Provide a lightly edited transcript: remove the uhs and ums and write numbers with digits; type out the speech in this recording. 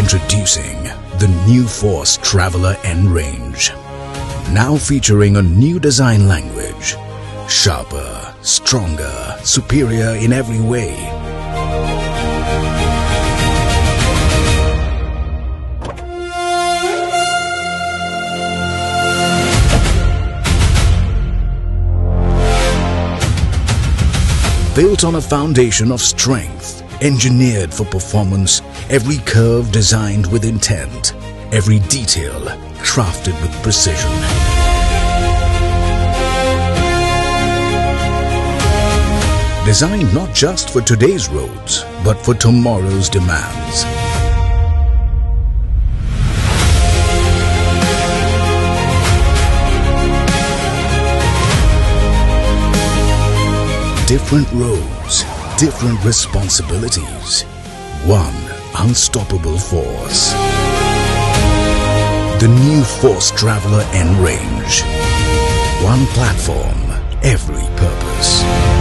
Introducing the new Froce Traveller N range. Now featuring a new design language. Sharper, stronger, superior in every way. Built on a foundation of strength, engineered for performance, every curve designed with intent, every detail crafted with precision. Designed not just for today's roads, but for tomorrow's demands. Different roads, different responsibilities. One unstoppable force. The new Froce Traveller N range. One platform, every purpose.